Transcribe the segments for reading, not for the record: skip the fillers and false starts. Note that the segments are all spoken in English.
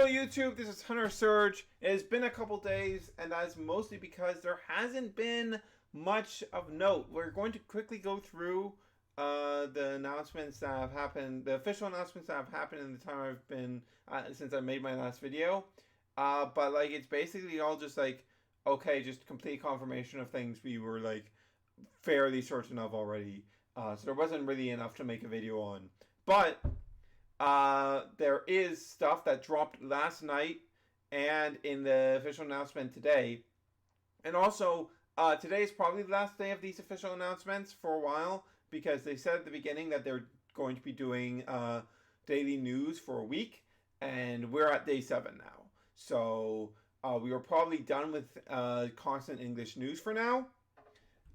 Hello YouTube, this is Hunter Surge. It has been a couple days, and that's mostly because there hasn't been much of note. We're going to quickly go through the announcements that have happened, the official announcements that have happened in the time I've been, since I made my last video. But like, it's basically all just like, okay, just complete confirmation of things we were like fairly certain of already. So there wasn't really enough to make a video on. But there is stuff that dropped last night and in the official announcement today. And also, today is probably the last day of these official announcements for a while, because they said at the beginning that they're going to be doing daily news for a week, and we're at day 7 now. So we are probably done with constant English news for now.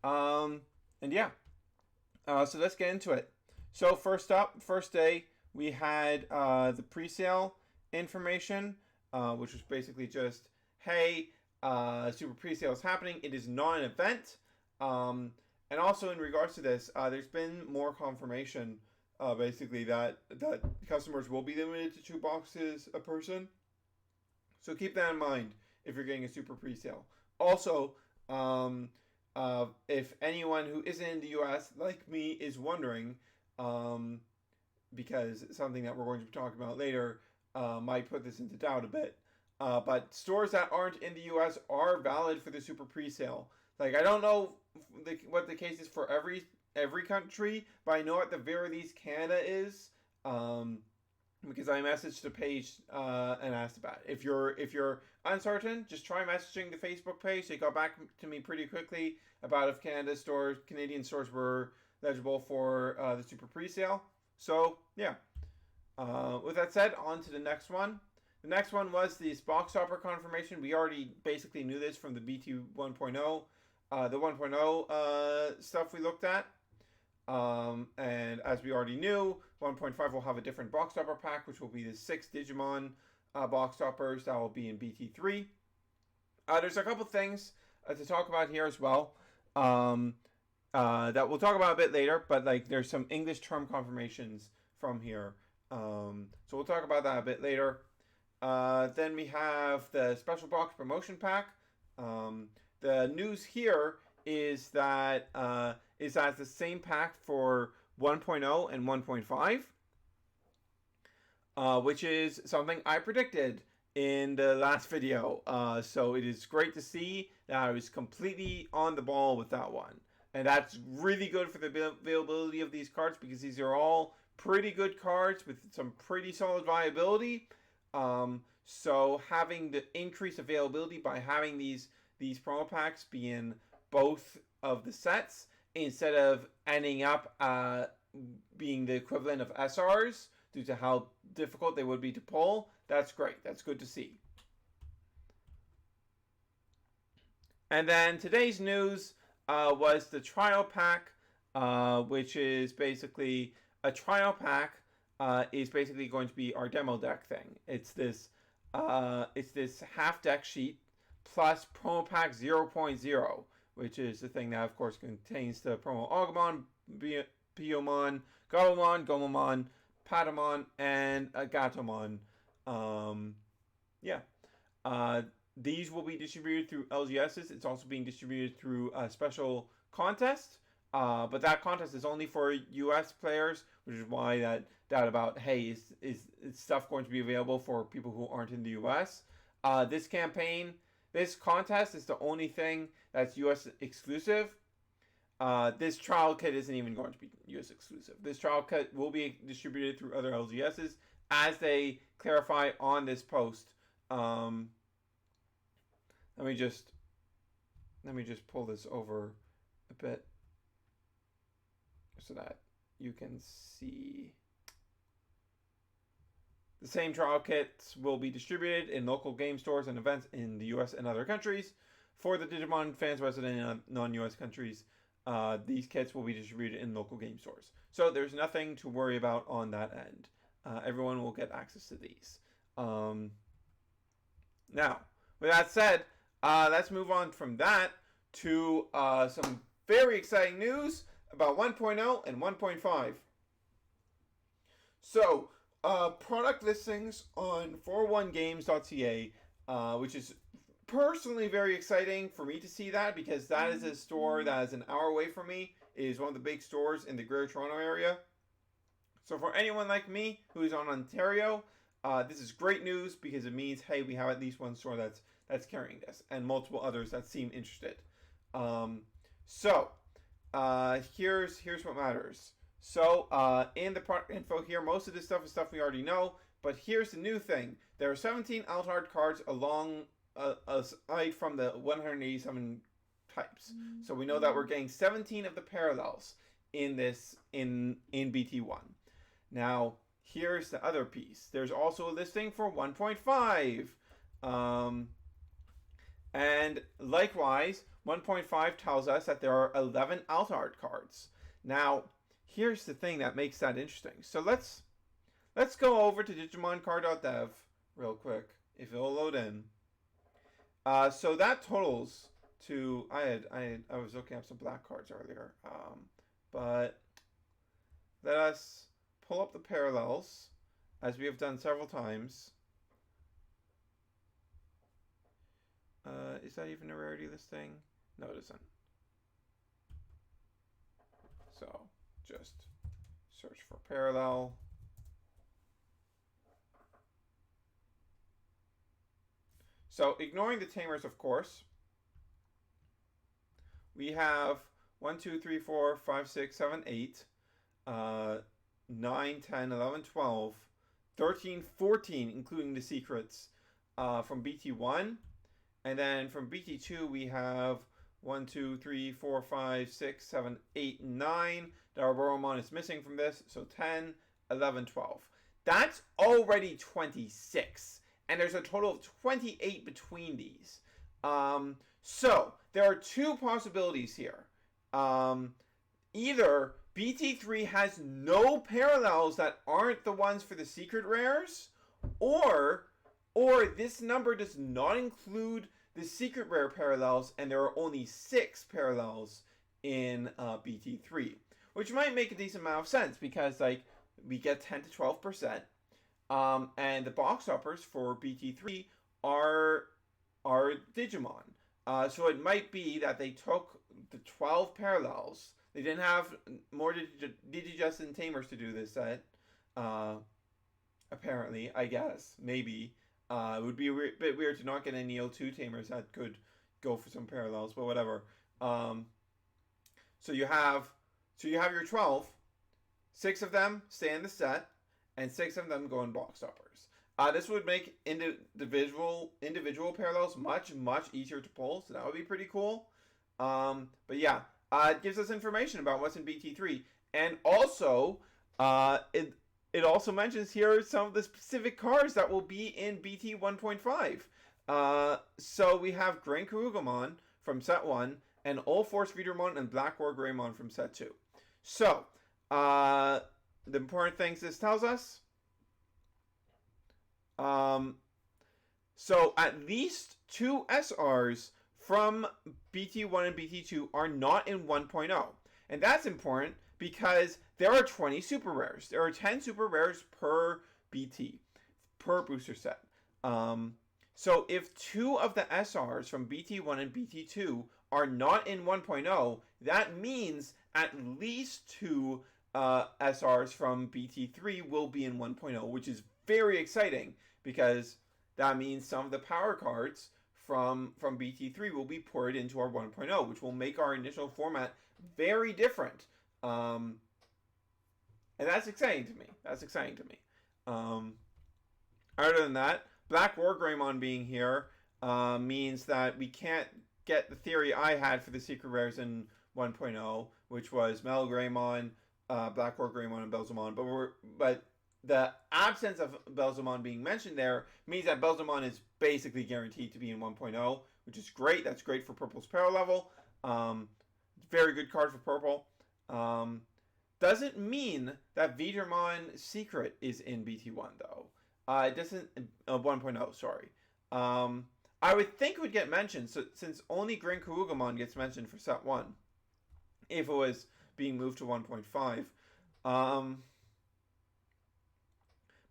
And yeah, so let's get into it. So first up, first day, we had the pre-sale information, which was basically just, hey, Super Pre-sale is happening. It is not an event. And also in regards to this, there's been more confirmation, basically, that customers will be limited to 2 boxes a person. So keep that in mind if you're getting a Super Pre-sale. Also, if anyone who isn't in the US, like me, is wondering, because something that we're going to be talking about later might put this into doubt a bit. But stores that aren't in the US are valid for the Super Pre-sale. Like, I don't know what the case is for every country, but I know at the very least Canada is, because I messaged the page and asked about it. If you're uncertain, just try messaging the Facebook page. They got back to me pretty quickly about if Canadian stores were eligible for the Super Pre-sale. So, yeah. With that said, on to the next one. The next one was this box topper confirmation. We already basically knew this from the BT 1.0. The 1.0 stuff we looked at. And as we already knew, 1.5 will have a different box topper pack, which will be the 6 Digimon box toppers that will be in BT3. There's a couple things to talk about here as well. That we'll talk about a bit later, but like there's some English term confirmations from here. So we'll talk about that a bit later. Then we have the special box promotion pack. The news here is that it's the same pack for 1.0 and 1.5, which is something I predicted in the last video. So it is great to see that I was completely on the ball with that one. And that's really good for the availability of these cards, because these are all pretty good cards with some pretty solid viability. So having the increased availability by having these promo packs be in both of the sets instead of ending up being the equivalent of SRs due to how difficult they would be to pull, that's great. That's good to see. And then today's news was the trial pack, which is basically a trial pack. Is basically going to be our demo deck thing. It's this half deck sheet plus promo pack 0.0, which is the thing that of course contains the promo Agumon, Piyomon, Gabumon, Patamon, and Gatomon. These will be distributed through LGSs. It's also being distributed through a special contest. But that contest is only for US players, which is why that doubt about, hey, is stuff going to be available for people who aren't in the US? This contest is the only thing that's US exclusive. This trial kit isn't even going to be US exclusive. This trial kit will be distributed through other LGSs as they clarify on this post. Let me just pull this over a bit so that you can see. The same trial kits will be distributed in local game stores and events in the US and other countries. For the Digimon fans resident in non-US countries, these kits will be distributed in local game stores. So there's nothing to worry about on that end. Everyone will get access to these. Now, with that said, let's move on from that to some very exciting news about 1.0 and 1.5. So, product listings on 41games.ca, which is personally very exciting for me to see that, because that is a store that is an hour away from me. It is one of the big stores in the Greater Toronto area. So for anyone like me who is on Ontario, this is great news, because it means, hey, we have at least one store that's carrying this, and multiple others that seem interested. Here's what matters. So in the product info here, most of this stuff is stuff we already know, but here's the new thing. There are 17 Altart cards aside from the 187 types. So we know that we're getting 17 of the parallels in this in BT1. Now, here's the other piece. There's also a listing for 1.5. And likewise, 1.5 tells us that there are 11 Altart cards. Now, here's the thing that makes that interesting. So let's go over to digimoncar.dev real quick, if it'll load in. So that totals to, I was looking up some black cards earlier, but let us pull up the parallels, as we have done several times. Is that even a rarity listing? No, it isn't. So just search for parallel. So ignoring the tamers, of course, we have 1, 2, 3, 4, 5, 6, 7, 8, 9, 10, 11, 12, 13, 14, including the secrets from BT1. And then from BT2, we have 1, 2, 3, 4, 5, 6, 7, 8, 9. Darboromon is missing from this, so 10, 11, 12. That's already 26. And there's a total of 28 between these. So there are two possibilities here. Either BT3 has no parallels that aren't the ones for the secret rares, or this number does not include the secret rare parallels, and there are only 6 parallels in BT3, which might make a decent amount of sense, because like we get 10 to 12%. And the box toppers for BT3 are Digimon. So it might be that they took the 12 parallels. They didn't have more Digijust and Tamers to do this set. Apparently, I guess. Maybe. It would be a bit weird to not get any Neo2 Tamers that could go for some parallels, but whatever. So you have your 12. 6 of them stay in the set, and 6 of them go in box toppers. This would make individual parallels much easier to pull, so that would be pretty cool. But yeah, it gives us information about what's in BT3, and also it also mentions here some of the specific cards that will be in BT 1.5. So we have Grand Kurugomon from set 1, and Ulforce Vidramon and Black War Greymon from set 2. So the important things this tells us. So at least 2 SRs from BT1 and BT2 are not in 1.0. And that's important because there are 20 super rares. There are 10 super rares per BT, per booster set. So if 2 of the SRs from BT1 and BT2 are not in 1.0, that means at least 2 SRs from BT3 will be in 1.0, which is very exciting, because that means some of the power cards from BT3 will be poured into our 1.0, which will make our initial format very different. And that's exciting to me. Other than that, Black War Greymon being here means that we can't get the theory I had for the secret rares in 1.0, which was Metal Greymon, Black War Greymon, and Belzamon. But the absence of Belzamon being mentioned there means that Belzamon is basically guaranteed to be in 1.0, which is great. That's great for Purple's Power level. Very good card for Purple. Doesn't mean that Vidramon Secret is in BT1 though. It doesn't. 1.0, sorry. I would think it would get mentioned, since only Grand Kurugomon gets mentioned for set 1, if it was being moved to 1.5.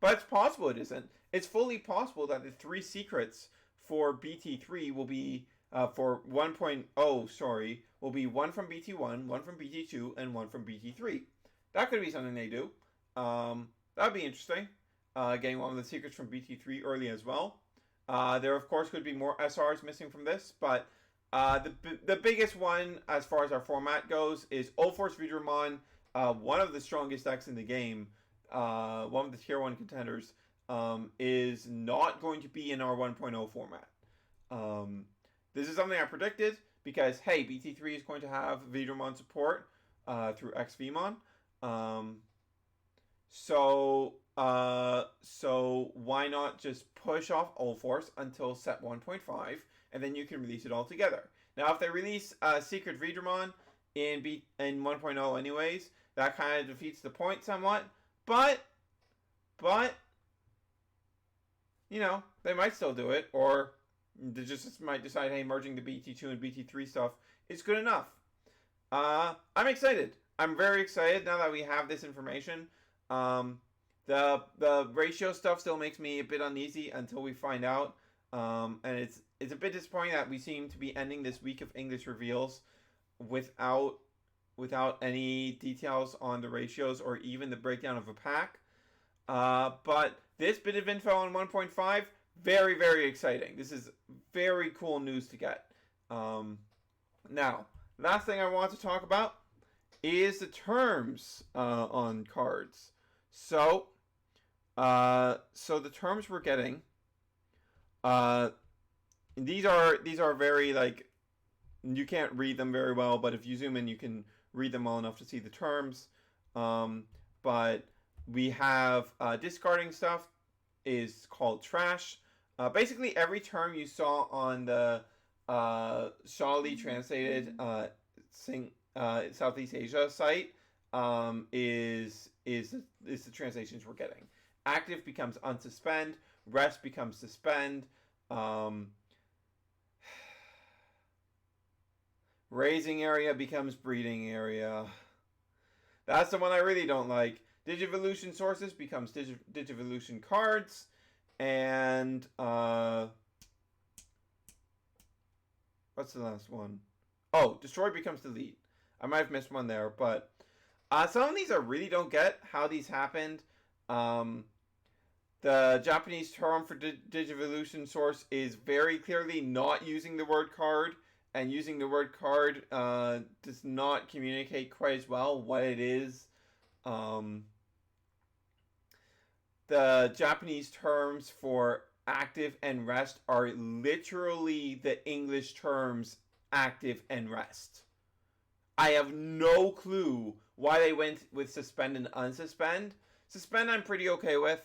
But it's possible it isn't. It's fully possible that the 3 secrets for BT3 will be for 1.0, sorry, will be one from BT1, one from BT2, and one from BT3. That could be something they do. That'd be interesting. Getting one of the secrets from BT3 early as well. There, of course, could be more SRs missing from this, but the biggest one, as far as our format goes, is Ulforce Digimon, one of the strongest decks in the game, one of the tier 1 contenders, is not going to be in our 1.0 format. This is something I predicted because, hey, BT3 is going to have Digimon support through XVmon. So why not just push off Ulforce until set 1.5, and then you can release it all together. Now, if they release Secret Digimon in 1.0 anyways, that kind of defeats the point somewhat. But you know, they might still do it, or they just might decide, hey, merging the BT2 and BT3 stuff is good enough. I'm excited. I'm very excited now that we have this information. The ratio stuff still makes me a bit uneasy until we find out. And it's a bit disappointing that we seem to be ending this week of English reveals without any details on the ratios or even the breakdown of a pack. But this bit of info on 1.5, very, very exciting. This is very cool news to get. Now, last thing I want to talk about is the terms on cards. So the terms we're getting, these are very, like, you can't read them very well, but if you zoom in, you can read them well enough to see the terms. But we have discarding stuff is called trash. Basically, every term you saw on the shawly translated Southeast Asia site is the translations we're getting. Active becomes unsuspend. Rest becomes suspend. Raising area becomes breeding area. That's the one I really don't like. Digivolution sources becomes Digivolution cards. And what's the last one? Oh, destroy becomes delete. I might have missed one there, but some of these I really don't get how these happened. The Japanese term for Digivolution source is very clearly not using the word card, and using the word card does not communicate quite as well what it is. The Japanese terms for active and rest are literally the English terms active and rest. I have no clue why they went with suspend and unsuspend. Suspend I'm pretty okay with.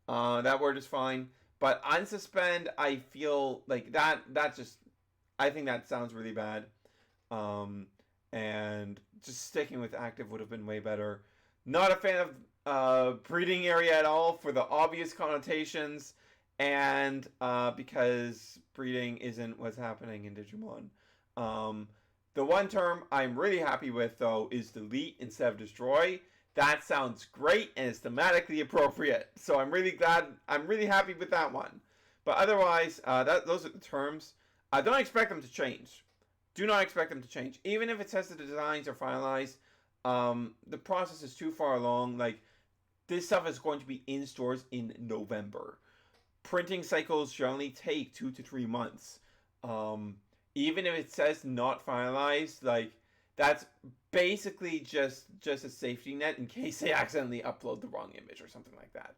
That word is fine. But unsuspend, I feel like that just, I think that sounds really bad. And just sticking with active would have been way better. Not a fan of breeding area at all for the obvious connotations, and because breeding isn't what's happening in Digimon. The one term I'm really happy with, though, is delete instead of destroy. That sounds great and is thematically appropriate. So I'm really happy with that one. But otherwise, those are the terms. Don't expect them to change. Do not expect them to change. Even if it says that the designs are finalized, the process is too far along. Like, this stuff is going to be in stores in November. Printing cycles generally take 2 to 3 months. Even if it says not finalized, like, that's basically just a safety net in case they accidentally upload the wrong image or something like that.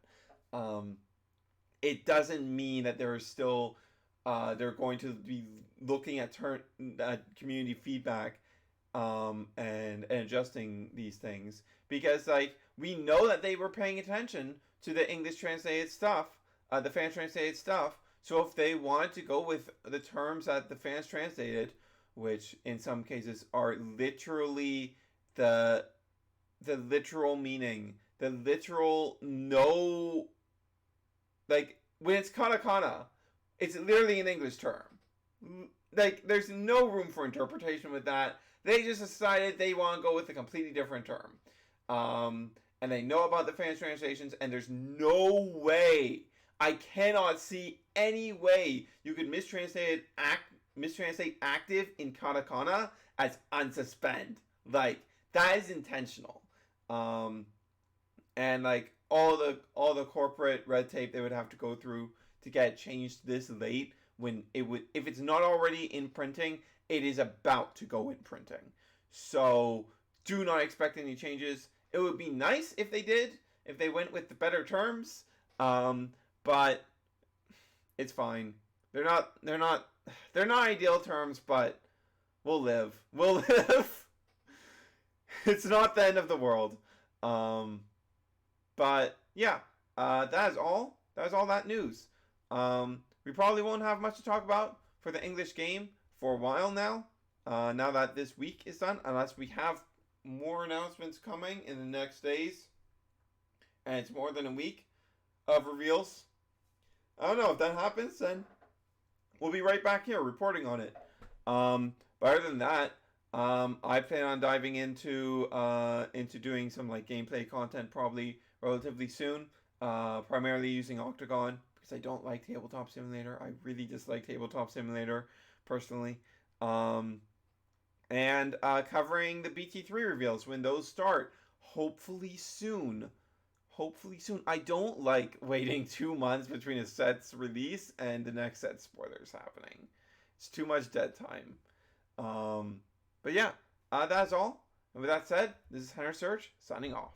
It doesn't mean that there is still they're going to be looking at community feedback and adjusting these things, because, like, we know that they were paying attention to the English translated stuff, the fan translated stuff. So if they wanted to go with the terms that the fans translated, which in some cases are literally the literal meaning, the literal no, like, when it's katakana, it's literally an English term. Like, there's no room for interpretation with that. They just decided they want to go with a completely different term. and they know about the fan translations, and there's no way, I cannot see any way you could mistranslate active in katakana as unsuspend. Like, that is intentional. Um, and like all the corporate red tape they would have to go through to get changed this late, when it would, if it's not already in printing, it is about to go in printing. So do not expect any changes. It would be nice if they did, if they went with the better terms, um, but it's fine. They're not ideal terms, but we'll live. We'll live. It's not the end of the world. Um, But yeah, that is all. That is all that news. We probably won't have much to talk about for the English game for a while now. Now that this week is done, unless we have more announcements coming in the next days, and it's more than a week of reveals. I don't know if that happens, then we'll be right back here reporting on it. But other than that, I plan on diving into doing some like gameplay content probably relatively soon. Primarily using Octagon because I don't like Tabletop Simulator. I really dislike Tabletop Simulator personally. Um, and covering the BT3 reveals when those start. Hopefully soon. Hopefully soon. I don't like waiting 2 months between a set's release and the next set spoilers happening. It's too much dead time. But yeah, that's all. And with that said, this is Hunter Surge signing off.